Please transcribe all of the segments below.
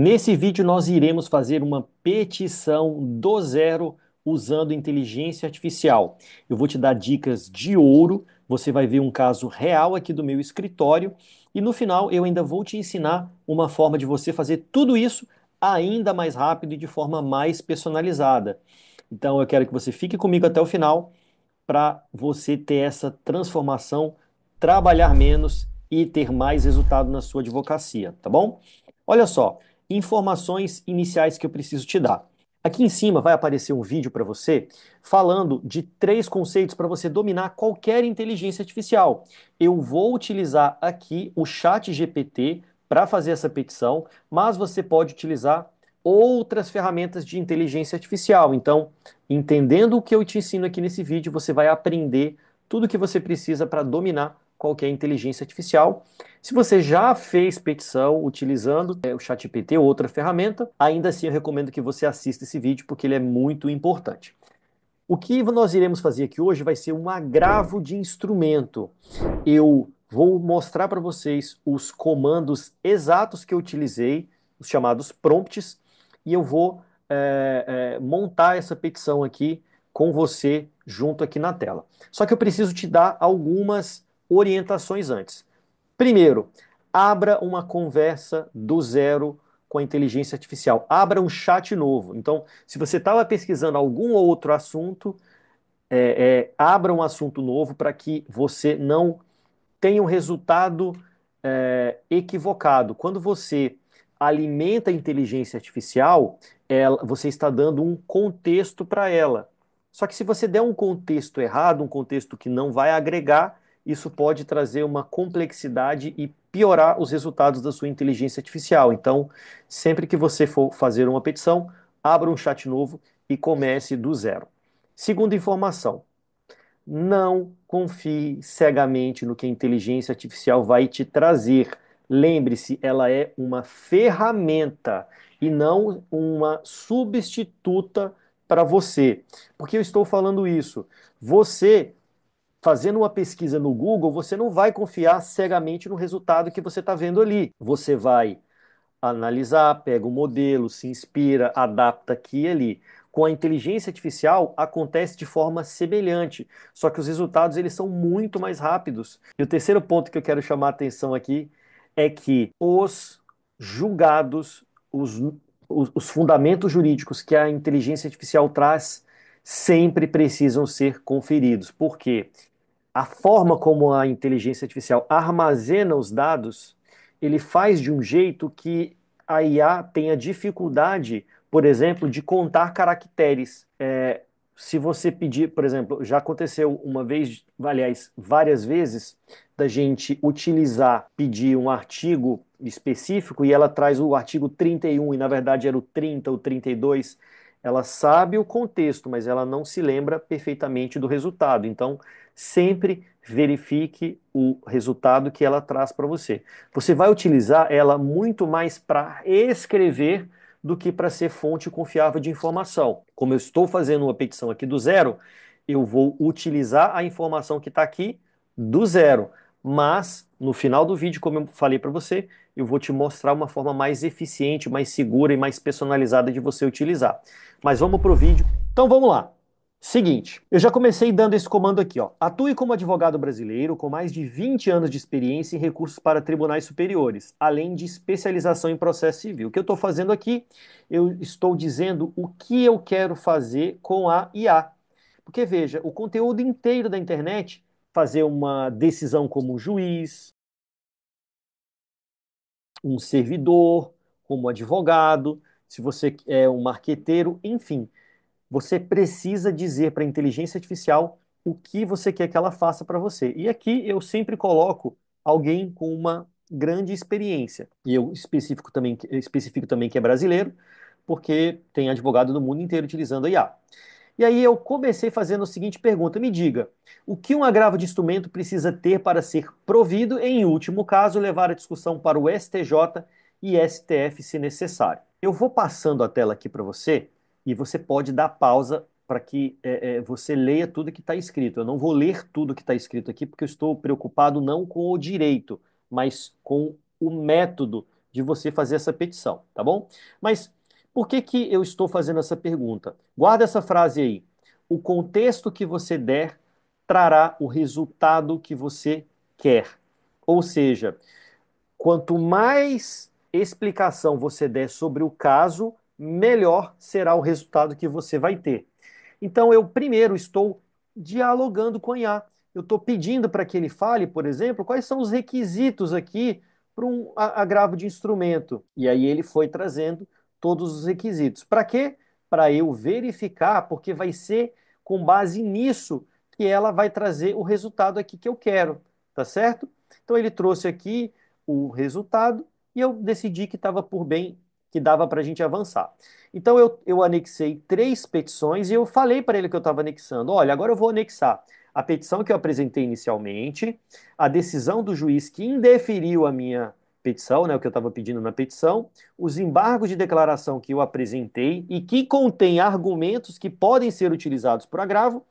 Nesse vídeo, nós iremos fazer uma petição do zero usando inteligência artificial. Eu vou te dar dicas de ouro, você vai ver um caso real aqui do meu escritório e no final eu ainda vou te ensinar uma forma de você fazer tudo isso ainda mais rápido e de forma mais personalizada. Então eu quero que você fique comigo até o final para você ter essa transformação, trabalhar menos e ter mais resultado na sua advocacia, tá bom? Olha só, informações iniciais que eu preciso te dar. Aqui em cima vai aparecer um vídeo para você falando de três conceitos para você dominar qualquer inteligência artificial. Eu vou utilizar aqui o Chat GPT para fazer essa petição, mas você pode utilizar outras ferramentas de inteligência artificial. Então, entendendo o que eu te ensino aqui nesse vídeo, você vai aprender tudo o que você precisa para dominar qualquer inteligência artificial. Se você já fez petição utilizando o ChatGPT ou outra ferramenta, ainda assim eu recomendo que você assista esse vídeo porque ele é muito importante. O que nós iremos fazer aqui hoje vai ser um agravo de instrumento. Eu vou mostrar para vocês os comandos exatos que eu utilizei, os chamados prompts, e eu vou montar essa petição aqui com você junto aqui na tela. Só que eu preciso te dar algumas orientações antes. Primeiro, abra uma conversa do zero com a inteligência artificial. Abra um chat novo. Então, se você estava pesquisando algum outro assunto, abra um assunto novo para que você não tenha um resultado equivocado. Quando você alimenta a inteligência artificial, você está dando um contexto para ela. Só que se você der um contexto errado, um contexto que não vai agregar, isso pode trazer uma complexidade e piorar os resultados da sua inteligência artificial. Então, sempre que você for fazer uma petição, abra um chat novo e comece do zero. Segunda informação, não confie cegamente no que a inteligência artificial vai te trazer. Lembre-se, ela é uma ferramenta e não uma substituta para você. Por que eu estou falando isso? Você, fazendo uma pesquisa no Google, você não vai confiar cegamente no resultado que você está vendo ali. Você vai analisar, pega o modelo, se inspira, adapta aqui e ali. Com a inteligência artificial acontece de forma semelhante, só que os resultados eles são muito mais rápidos. E o terceiro ponto que eu quero chamar a atenção aqui é que os julgados, os fundamentos jurídicos que a inteligência artificial traz sempre precisam ser conferidos. Por quê? A forma como a inteligência artificial armazena os dados, ele faz de um jeito que a IA tenha dificuldade, por exemplo, de contar caracteres. Se você pedir, por exemplo, já aconteceu uma vez, aliás, várias vezes, da gente utilizar, pedir um artigo específico e ela traz o artigo 31 e na verdade era o 30, o 32. Ela sabe o contexto, mas ela não se lembra perfeitamente do resultado. Então, sempre verifique o resultado que ela traz para você. Você vai utilizar ela muito mais para escrever do que para ser fonte confiável de informação. Como eu estou fazendo uma petição aqui do zero, eu vou utilizar a informação que está aqui do zero. Mas no final do vídeo, como eu falei para você, eu vou te mostrar uma forma mais eficiente, mais segura e mais personalizada de você utilizar. Mas vamos para o vídeo. Então vamos lá. Seguinte, eu já comecei dando esse comando aqui, ó. Atue como advogado brasileiro com mais de 20 anos de experiência em recursos para tribunais superiores, além de especialização em processo civil. O que eu estou fazendo aqui, eu estou dizendo o que eu quero fazer com a IA. Porque veja, o conteúdo inteiro da internet, fazer uma decisão como juiz, um servidor, como advogado, se você é um marqueteiro, enfim. Você precisa dizer para a inteligência artificial o que você quer que ela faça para você. E aqui eu sempre coloco alguém com uma grande experiência. E eu especifico também que é brasileiro, porque tem advogado do mundo inteiro utilizando a IA. E aí eu comecei fazendo a seguinte pergunta: me diga, o que um agravo de instrumento precisa ter para ser provido, e, em último caso, levar a discussão para o STJ e STF se necessário? Eu vou passando a tela aqui para você e você pode dar pausa para que você leia tudo que está escrito. Eu não vou ler tudo que está escrito aqui porque eu estou preocupado não com o direito, mas com o método de você fazer essa petição, tá bom? Mas por que que eu estou fazendo essa pergunta? Guarda essa frase aí. O contexto que você der trará o resultado que você quer. Ou seja, quanto mais explicação você der sobre o caso, melhor será o resultado que você vai ter. Então, eu primeiro estou dialogando com a IA. Eu estou pedindo para que ele fale, por exemplo, quais são os requisitos aqui para um agravo de instrumento. E aí ele foi trazendo todos os requisitos. Para quê? Para eu verificar, porque vai ser com base nisso que ela vai trazer o resultado aqui que eu quero, tá certo? Então ele trouxe aqui o resultado e eu decidi que estava por bem, que dava para a gente avançar. Então eu anexei três petições e eu falei para ele que eu estava anexando. Olha, agora eu vou anexar a petição que eu apresentei inicialmente, a decisão do juiz que indeferiu a minha petição, né, o que eu estava pedindo na petição, os embargos de declaração que eu apresentei e que contém argumentos que podem ser utilizados por agravo.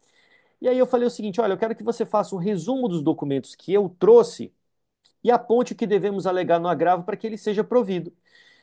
E aí eu falei o seguinte: olha, eu quero que você faça um resumo dos documentos que eu trouxe e aponte o que devemos alegar no agravo para que ele seja provido.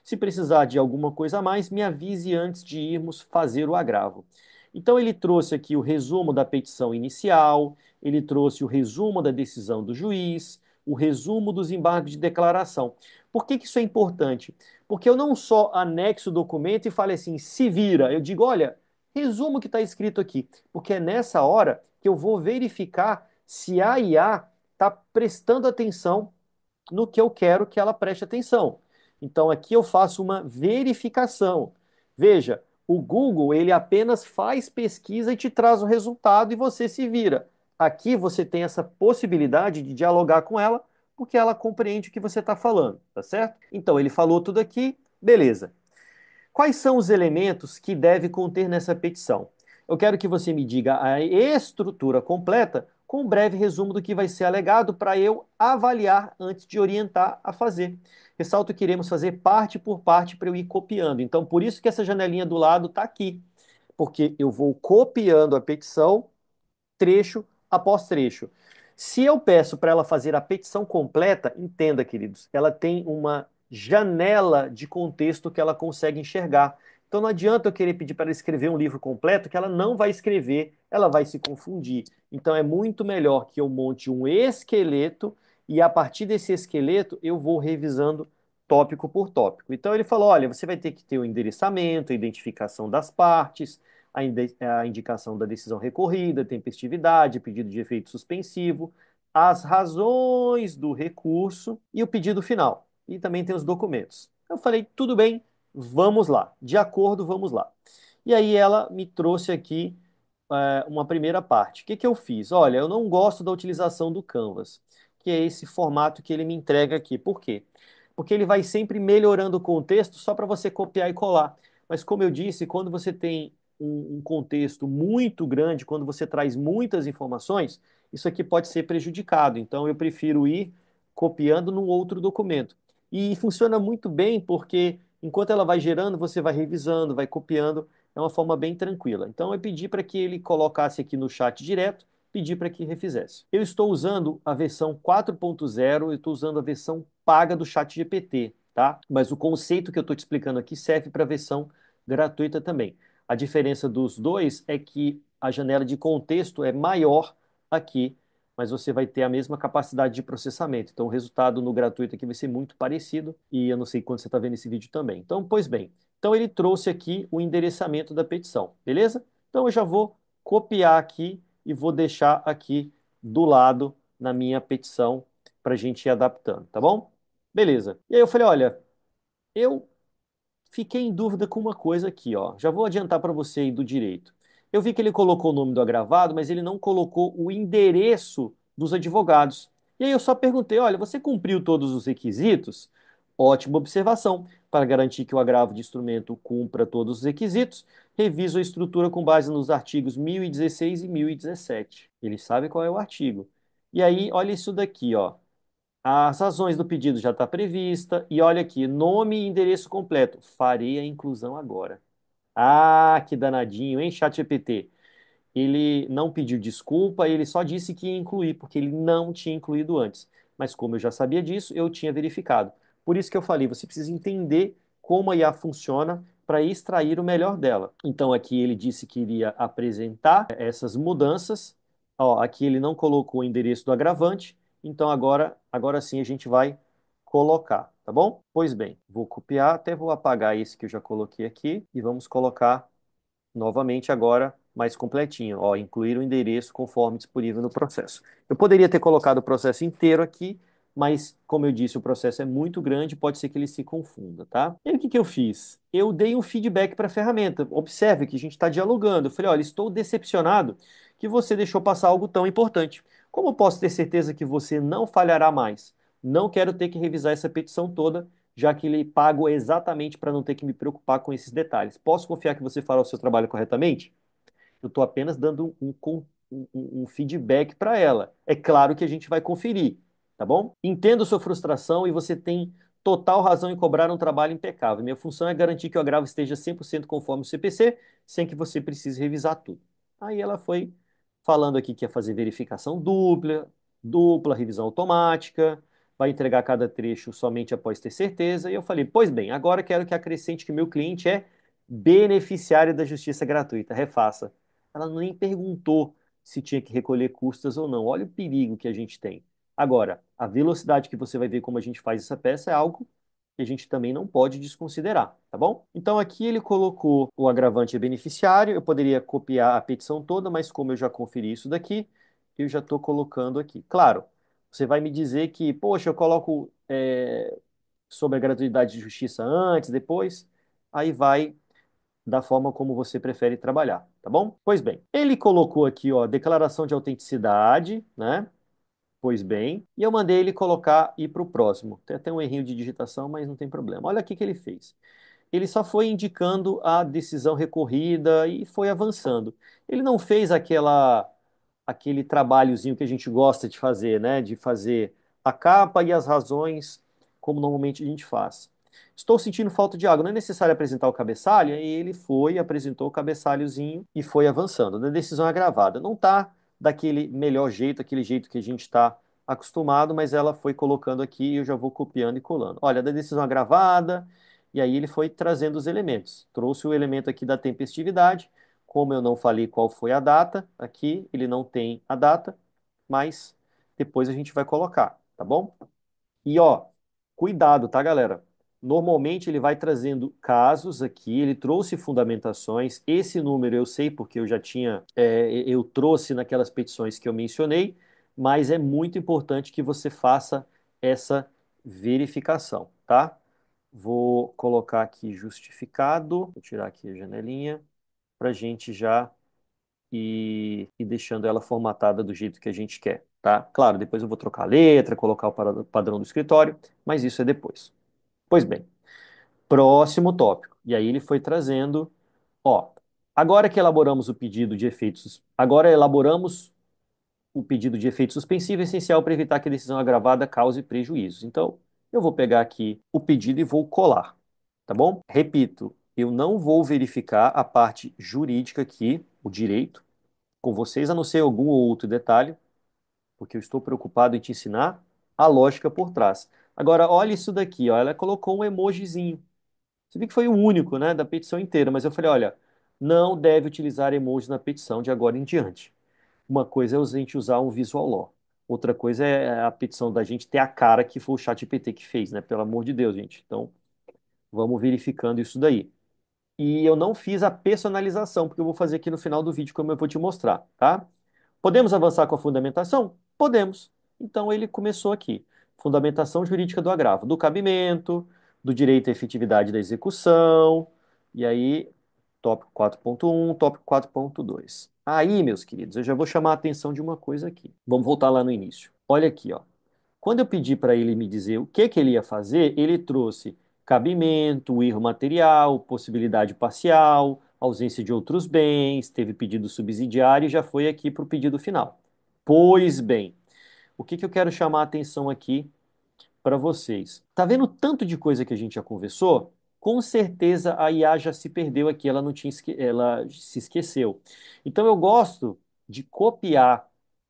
Se precisar de alguma coisa a mais, me avise antes de irmos fazer o agravo. Então, ele trouxe aqui o resumo da petição inicial, ele trouxe o resumo da decisão do juiz, o resumo dos embargos de declaração. Por que que isso é importante? Porque eu não só anexo o documento e falo assim, se vira. Eu digo, olha, resumo o que está escrito aqui. Porque é nessa hora que eu vou verificar se a IA está prestando atenção no que eu quero que ela preste atenção. Então aqui eu faço uma verificação. Veja, o Google ele apenas faz pesquisa e te traz o resultado e você se vira. Aqui você tem essa possibilidade de dialogar com ela, porque ela compreende o que você está falando, tá certo? Então ele falou tudo aqui, beleza. Quais são os elementos que deve conter nessa petição? Eu quero que você me diga a estrutura completa com um breve resumo do que vai ser alegado para eu avaliar antes de orientar a fazer. Ressalto que iremos fazer parte por parte para eu ir copiando. Então, por isso que essa janelinha do lado está aqui, porque eu vou copiando a petição trecho após trecho. Se eu peço para ela fazer a petição completa, entenda, queridos, ela tem uma janela de contexto que ela consegue enxergar. Então não adianta eu querer pedir para ela escrever um livro completo que ela não vai escrever, ela vai se confundir. Então é muito melhor que eu monte um esqueleto e a partir desse esqueleto eu vou revisando tópico por tópico. Então ele falou: olha, você vai ter que ter o endereçamento, a identificação das partes, a indicação da decisão recorrida, tempestividade, pedido de efeito suspensivo, as razões do recurso e o pedido final. E também tem os documentos. Eu falei, tudo bem, vamos lá. De acordo, vamos lá. E aí ela me trouxe aqui uma primeira parte. O que que eu fiz? Olha, eu não gosto da utilização do Canvas, que é esse formato que ele me entrega aqui. Por quê? Porque ele vai sempre melhorando o contexto só para você copiar e colar. Mas como eu disse, quando você tem um contexto muito grande, quando você traz muitas informações, isso aqui pode ser prejudicado. Então eu prefiro ir copiando num outro documento. E funciona muito bem porque enquanto ela vai gerando, você vai revisando, vai copiando, é uma forma bem tranquila. Então eu pedi para que ele colocasse aqui no chat direto, pedi para que refizesse. Eu estou usando a versão 4.0, eu estou usando a versão paga do chat GPT, tá? Mas o conceito que eu estou te explicando aqui serve para a versão gratuita também. A diferença dos dois é que a janela de contexto é maior aqui, mas você vai ter a mesma capacidade de processamento. Então, o resultado no gratuito aqui vai ser muito parecido, e eu não sei quando você está vendo esse vídeo também. Então, pois bem, então ele trouxe aqui o endereçamento da petição, beleza? Então, eu já vou copiar aqui e vou deixar aqui do lado na minha petição para a gente ir adaptando, tá bom? Beleza. E aí eu falei, olha, eu fiquei em dúvida com uma coisa aqui, ó. Já vou adiantar para você aí do direito. Eu vi que ele colocou o nome do agravado, mas ele não colocou o endereço dos advogados. E aí eu só perguntei: olha, você cumpriu todos os requisitos? Ótima observação. Para garantir que o agravo de instrumento cumpra todos os requisitos, reviso a estrutura com base nos artigos 1016 e 1017. Ele sabe qual é o artigo. E aí, olha isso daqui, ó. As razões do pedido já está prevista. E olha aqui, nome e endereço completo. Farei a inclusão agora. Ah, que danadinho, hein, ChatGPT? Ele não pediu desculpa, ele só disse que ia incluir, porque ele não tinha incluído antes. Mas como eu já sabia disso, eu tinha verificado. Por isso que eu falei, você precisa entender como a IA funciona para extrair o melhor dela. Então aqui ele disse que iria apresentar essas mudanças. Ó, aqui ele não colocou o endereço do agravante, então agora sim a gente vai colocar, tá bom? Pois bem, vou copiar, até vou apagar esse que eu já coloquei aqui e vamos colocar novamente agora mais completinho, ó, incluir o endereço conforme disponível no processo. Eu poderia ter colocado o processo inteiro aqui, mas como eu disse, o processo é muito grande, pode ser que ele se confunda, tá? E aí, o que que eu fiz? Eu dei um feedback para a ferramenta. Observe que a gente está dialogando. Eu falei, olha, estou decepcionado que você deixou passar algo tão importante. Como eu posso ter certeza que você não falhará mais? Não quero ter que revisar essa petição toda, já que ele pago exatamente para não ter que me preocupar com esses detalhes. Posso confiar que você fará o seu trabalho corretamente? Eu estou apenas dando um feedback para ela. É claro que a gente vai conferir, tá bom? Entendo sua frustração e você tem total razão em cobrar um trabalho impecável. Minha função é garantir que o agravo esteja 100% conforme o CPC, sem que você precise revisar tudo. Aí ela foi falando aqui que ia fazer verificação dupla, revisão automática, vai entregar cada trecho somente após ter certeza. E eu falei, pois bem, agora quero que acrescente que meu cliente é beneficiário da justiça gratuita. Refaça. Ela nem perguntou se tinha que recolher custas ou não. Olha o perigo que a gente tem. Agora, a velocidade que você vai ver como a gente faz essa peça é algo que a gente também não pode desconsiderar, tá bom? Então aqui ele colocou o agravante beneficiário, eu poderia copiar a petição toda, mas como eu já conferi isso daqui, eu já estou colocando aqui. Claro, você vai me dizer que, poxa, eu coloco sobre a gratuidade de justiça antes, depois, aí vai da forma como você prefere trabalhar, tá bom? Pois bem, ele colocou aqui, ó, declaração de autenticidade, né? Pois bem, e eu mandei ele colocar e ir para o próximo. Tem até um errinho de digitação, mas não tem problema. Olha aqui que ele fez. Ele só foi indicando a decisão recorrida e foi avançando. Ele não fez aquele trabalhozinho que a gente gosta de fazer, né? De fazer a capa e as razões, como normalmente a gente faz. Estou sentindo falta de água. Não é necessário apresentar o cabeçalho? E ele foi, apresentou o cabeçalhozinho e foi avançando. Da decisão agravada. Não está daquele melhor jeito, aquele jeito que a gente está acostumado, mas ela foi colocando aqui e eu já vou copiando e colando. Olha, da decisão agravada, e aí ele foi trazendo os elementos. Trouxe o elemento aqui da tempestividade. Como eu não falei qual foi a data, aqui ele não tem a data, mas depois a gente vai colocar, tá bom? E ó, cuidado, tá, galera? Normalmente ele vai trazendo casos aqui, ele trouxe fundamentações. Esse número eu sei porque eu já tinha, eu trouxe naquelas petições que eu mencionei, mas é muito importante que você faça essa verificação, tá? Vou colocar aqui justificado, vou tirar aqui a janelinha, para a gente já ir deixando ela formatada do jeito que a gente quer, tá? Claro, depois eu vou trocar a letra, colocar o padrão do escritório, mas isso é depois. Pois bem, próximo tópico. E aí ele foi trazendo, ó, agora que elaboramos o pedido de efeitos, agora elaboramos o pedido de efeito suspensivo essencial para evitar que a decisão agravada cause prejuízos. Então, eu vou pegar aqui o pedido e vou colar, tá bom? Repito, eu não vou verificar a parte jurídica aqui, o direito, com vocês, a não ser algum ou outro detalhe, porque eu estou preocupado em te ensinar a lógica por trás. Agora, olha isso daqui, ó, ela colocou um emojizinho. Você viu que foi o único, né, da petição inteira, mas eu falei, olha, não deve utilizar emoji na petição de agora em diante. Uma coisa é a gente usar um visual law. Outra coisa é a petição da gente ter a cara que foi o ChatGPT que fez, né? Pelo amor de Deus, gente. Então, vamos verificando isso daí. E eu não fiz a personalização, porque eu vou fazer aqui no final do vídeo, como eu vou te mostrar, tá? Podemos avançar com a fundamentação? Podemos. Então ele começou aqui. Fundamentação jurídica do agravo, do cabimento, do direito à efetividade da execução, e aí tópico 4.1, tópico 4.2. Aí, meus queridos, eu já vou chamar a atenção de uma coisa aqui. Vamos voltar lá no início. Olha aqui, ó. Quando eu pedi para ele me dizer o que ele ia fazer, ele trouxe cabimento, erro material, possibilidade parcial, ausência de outros bens, teve pedido subsidiário e já foi aqui para o pedido final. Pois bem, o que eu quero chamar a atenção aqui para vocês? Tá vendo o tanto de coisa que a gente já conversou? Com certeza a IA já se perdeu aqui, ela não tinha ela se esqueceu. Então eu gosto de copiar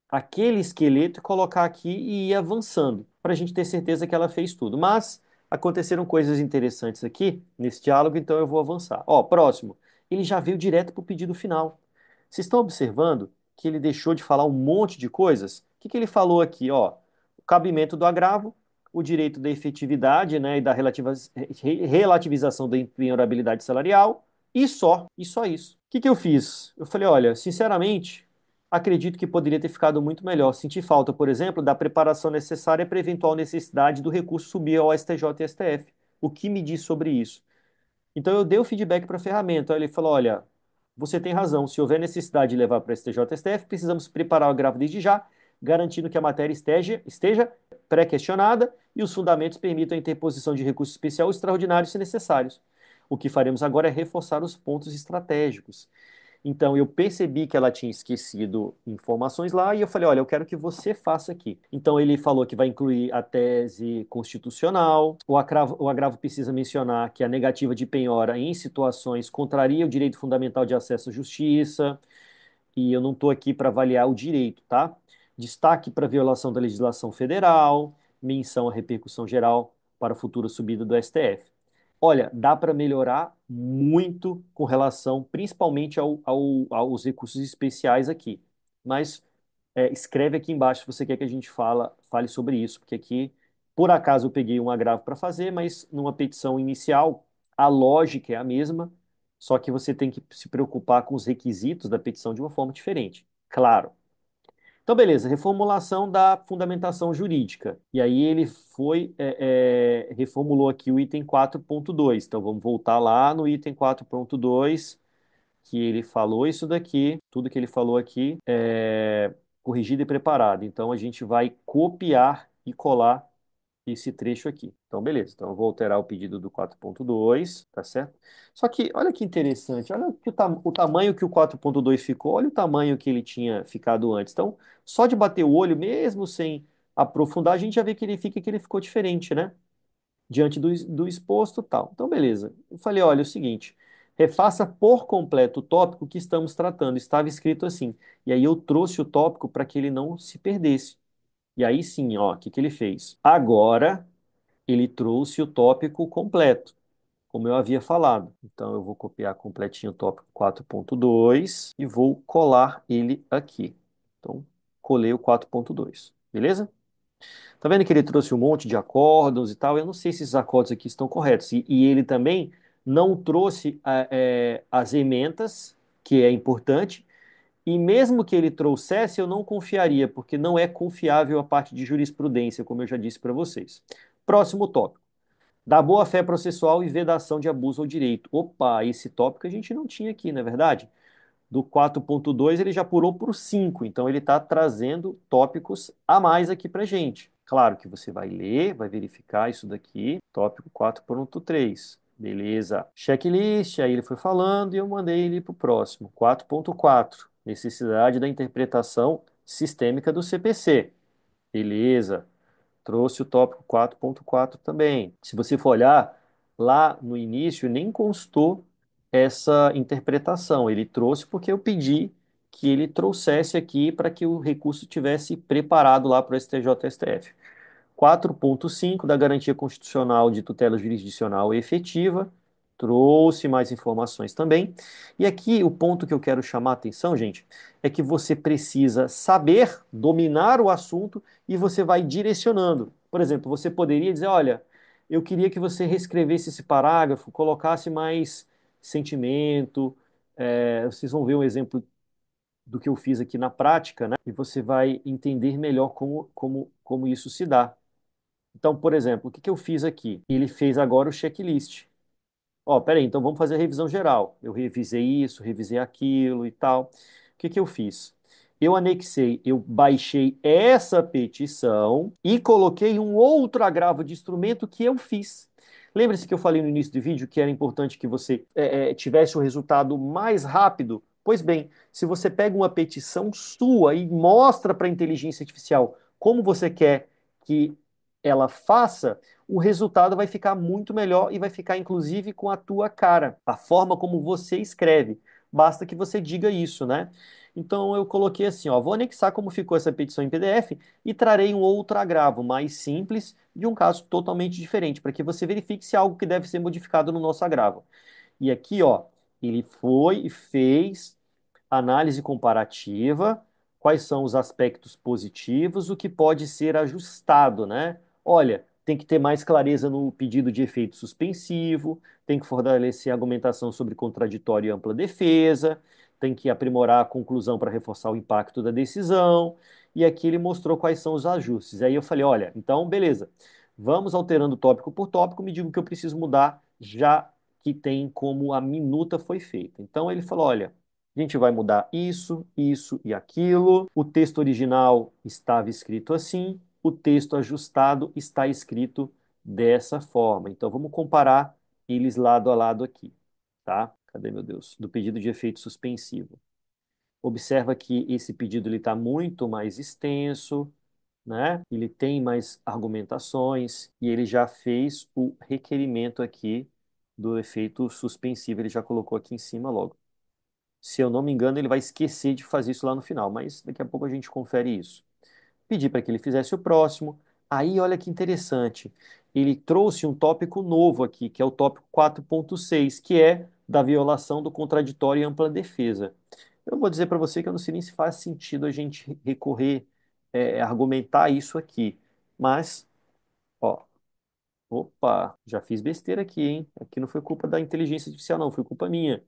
aquele esqueleto e colocar aqui e ir avançando, para a gente ter certeza que ela fez tudo. Mas Aconteceram coisas interessantes aqui nesse diálogo, então eu vou avançar. Ó, próximo. Ele já veio direto para o pedido final. Vocês estão observando que ele deixou de falar um monte de coisas? O que que ele falou aqui? Ó, o cabimento do agravo, o direito da efetividade, né, e da relativização da impenhorabilidade salarial, e só isso. O que que eu fiz? Eu falei, olha, sinceramente, acredito que poderia ter ficado muito melhor. Senti falta, por exemplo, da preparação necessária para eventual necessidade do recurso subir ao STJ e STF. O que me diz sobre isso? Então eu dei o feedback para a ferramenta. Ele falou: olha, você tem razão. Se houver necessidade de levar para STJ e STF, precisamos preparar o agravo desde já, garantindo que a matéria esteja pré-questionada e os fundamentos permitam a interposição de recurso especial ou extraordinário se necessários. O que faremos agora é reforçar os pontos estratégicos. Então eu percebi que ela tinha esquecido informações lá e eu falei, olha, eu quero que você faça aqui. Então ele falou que vai incluir a tese constitucional, o agravo precisa mencionar que a negativa de penhora em situações contraria o direito fundamental de acesso à justiça, e eu não estou aqui para avaliar o direito, tá? Destaque para violação da legislação federal, menção à repercussão geral para a futura subida do STF. Olha, dá para melhorar muito com relação, principalmente aos recursos especiais aqui. Mas escreve aqui embaixo se você quer que a gente fale sobre isso, porque aqui, por acaso, eu peguei um agravo para fazer, mas numa petição inicial, a lógica é a mesma, só que você tem que se preocupar com os requisitos da petição de uma forma diferente. Claro. Então, beleza, reformulação da fundamentação jurídica. E aí ele reformulou aqui o item 4.2. Então, vamos voltar lá no item 4.2, que ele falou isso daqui, tudo que ele falou aqui é corrigido e preparado. Então, a gente vai copiar e colar esse trecho aqui. Então, beleza. Então, eu vou alterar o pedido do 4.2, tá certo? Só que, olha que interessante, olha que o tamanho que o 4.2 ficou, olha o tamanho que ele tinha ficado antes. Então, só de bater o olho, mesmo sem aprofundar, a gente já vê que ele ficou diferente, né? Diante do exposto, tal. Então, beleza. Eu falei, olha, é o seguinte, refaça por completo o tópico que estamos tratando. Estava escrito assim. E aí eu trouxe o tópico para que ele não se perdesse. E aí sim, ó, o que que ele fez? Agora ele trouxe o tópico completo, como eu havia falado. Então eu vou copiar completinho o tópico 4.2 e vou colar ele aqui. Então, colei o 4.2, beleza? Tá vendo que ele trouxe um monte de acórdãos e tal? Eu não sei se esses acordos aqui estão corretos. E ele também não trouxe as ementas, que é importante, e mesmo que ele trouxesse, eu não confiaria, porque não é confiável a parte de jurisprudência, como eu já disse para vocês. Próximo tópico. Da boa-fé processual e vedação de abuso ao direito. Opa, esse tópico a gente não tinha aqui, não é verdade? Do 4.2 ele já pulou para o 5, então ele está trazendo tópicos a mais aqui para gente. Claro que você vai ler, vai verificar isso daqui, tópico 4.3. Beleza. Checklist, aí ele foi falando e eu mandei ele para o próximo. 4.4. Necessidade da interpretação sistêmica do CPC. Beleza. Trouxe o tópico 4.4 também. Se você for olhar, lá no início nem constou essa interpretação. Ele trouxe porque eu pedi que ele trouxesse aqui para que o recurso tivesse preparado lá para o STJ-STF. 4.5 da garantia constitucional de tutela jurisdicional efetiva, trouxe mais informações também. E aqui o ponto que eu quero chamar a atenção, gente, é que você precisa saber dominar o assunto e você vai direcionando. Por exemplo, você poderia dizer, olha, eu queria que você reescrevesse esse parágrafo, colocasse mais sentimento. Vocês vão ver um exemplo do que eu fiz aqui na prática, né? E você vai entender melhor como isso se dá. Então, por exemplo, o que que eu fiz aqui? Ele fez agora o checklist. Ó, peraí, então vamos fazer a revisão geral. Eu revisei isso, revisei aquilo e tal. O que que eu fiz? Eu baixei essa petição e coloquei um outro agravo de instrumento que eu fiz. Lembre-se que eu falei no início do vídeo que era importante que você tivesse o resultado mais rápido? Pois bem, se você pega uma petição sua e mostra para a inteligência artificial como você quer que ela faça, o resultado vai ficar muito melhor e vai ficar inclusive com a tua cara, a forma como você escreve. Basta que você diga isso, né? Então eu coloquei assim, ó, vou anexar como ficou essa petição em PDF e trarei um outro agravo mais simples de um caso totalmente diferente, para que você verifique se é algo que deve ser modificado no nosso agravo. E aqui, ó, ele foi e fez análise comparativa, quais são os aspectos positivos, o que pode ser ajustado, né? Olha, tem que ter mais clareza no pedido de efeito suspensivo, tem que fortalecer a argumentação sobre contraditório e ampla defesa, tem que aprimorar a conclusão para reforçar o impacto da decisão, e aqui ele mostrou quais são os ajustes. Aí eu falei, olha, então beleza, vamos alterando tópico por tópico, me diga o que eu preciso mudar já que tem como a minuta foi feita. Então ele falou, olha, a gente vai mudar isso, isso e aquilo. O texto original estava escrito assim, o texto ajustado está escrito dessa forma. Então vamos comparar eles lado a lado aqui, tá? Cadê, meu Deus? Do pedido de efeito suspensivo. Observa que esse pedido ele está muito mais extenso, né? Ele tem mais argumentações e ele já fez o requerimento aqui do efeito suspensivo, ele já colocou aqui em cima logo. Se eu não me engano, ele vai esquecer de fazer isso lá no final, mas daqui a pouco a gente confere isso. Pedi para que ele fizesse o próximo. Aí, olha que interessante. Ele trouxe um tópico novo aqui, que é o tópico 4.6, que é da violação do contraditório e ampla defesa. Eu vou dizer para você que eu não sei nem se faz sentido a gente recorrer, argumentar isso aqui. Mas, ó, opa, já fiz besteira aqui, hein? Aqui não foi culpa da inteligência artificial, não, foi culpa minha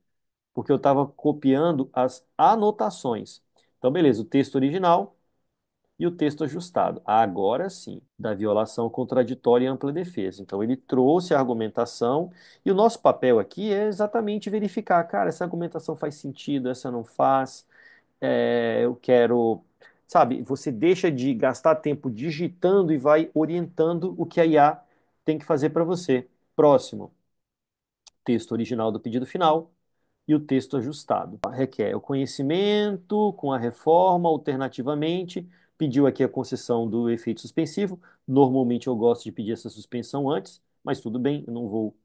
porque eu estava copiando as anotações. Então, beleza, o texto original e o texto ajustado. Agora sim, da violação contraditória e ampla defesa. Então, ele trouxe a argumentação e o nosso papel aqui é exatamente verificar, cara, essa argumentação faz sentido, essa não faz. Eu quero. Sabe, você deixa de gastar tempo digitando e vai orientando o que a IA tem que fazer para você. Próximo, texto original do pedido final e o texto ajustado. Requer o conhecimento com a reforma, alternativamente, pediu aqui a concessão do efeito suspensivo. Normalmente eu gosto de pedir essa suspensão antes, mas tudo bem, eu não vou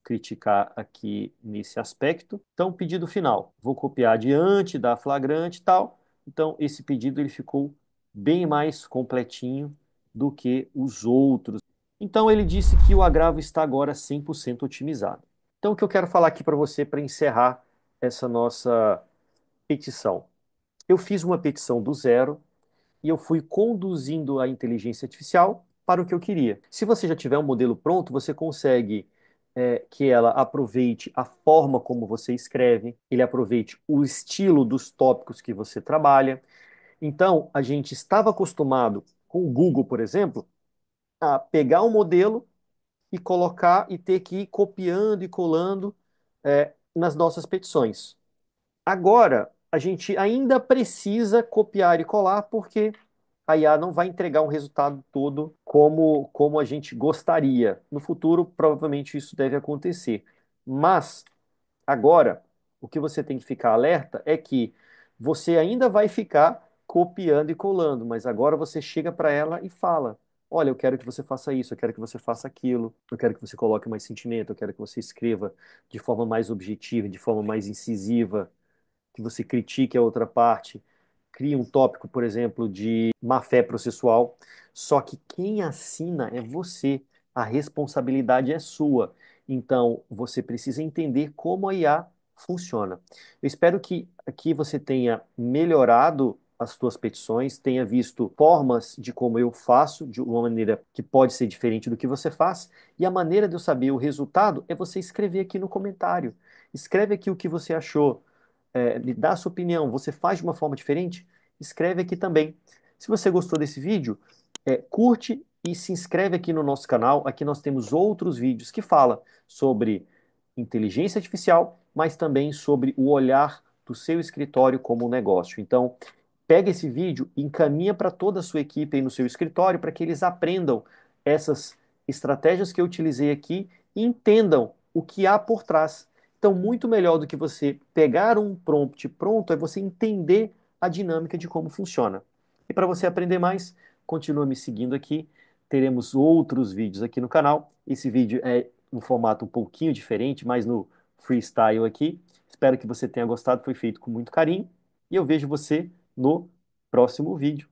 criticar aqui nesse aspecto. Então, pedido final. Vou copiar adiante, dar flagrante e tal. Então, esse pedido ele ficou bem mais completinho do que os outros. Então, ele disse que o agravo está agora 100% otimizado. Então, o que eu quero falar aqui para você para encerrar essa nossa petição? Eu fiz uma petição do zero e eu fui conduzindo a inteligência artificial para o que eu queria. Se você já tiver um modelo pronto, você consegue que ela aproveite a forma como você escreve, ele aproveite o estilo dos tópicos que você trabalha. Então, a gente estava acostumado com o Google, por exemplo, a pegar um modelo e colocar e ter que ir copiando e colando nas nossas petições. Agora, a gente ainda precisa copiar e colar porque a IA não vai entregar um resultado todo como a gente gostaria. No futuro, provavelmente isso deve acontecer. Mas agora, o que você tem que ficar alerta é que você ainda vai ficar copiando e colando, mas agora você chega para ela e fala: Olha, eu quero que você faça isso, eu quero que você faça aquilo, eu quero que você coloque mais sentimento, eu quero que você escreva de forma mais objetiva, de forma mais incisiva, que você critique a outra parte, cria um tópico, por exemplo, de má-fé processual. Só que quem assina é você, a responsabilidade é sua. Então, você precisa entender como a IA funciona. Eu espero que aqui você tenha melhorado as suas petições, tenha visto formas de como eu faço, de uma maneira que pode ser diferente do que você faz, e a maneira de eu saber o resultado é você escrever aqui no comentário. Escreve aqui o que você achou, me dá a sua opinião, você faz de uma forma diferente? Escreve aqui também. Se você gostou desse vídeo, curte e se inscreve aqui no nosso canal. Aqui nós temos outros vídeos que falam sobre inteligência artificial, mas também sobre o olhar do seu escritório como um negócio. Então, pega esse vídeo e encaminha para toda a sua equipe aí no seu escritório para que eles aprendam essas estratégias que eu utilizei aqui e entendam o que há por trás. Então, muito melhor do que você pegar um prompt pronto é você entender a dinâmica de como funciona. E para você aprender mais, continua me seguindo aqui. Teremos outros vídeos aqui no canal. Esse vídeo é um formato um pouquinho diferente, mais no freestyle aqui. Espero que você tenha gostado, foi feito com muito carinho. e eu vejo você no próximo vídeo.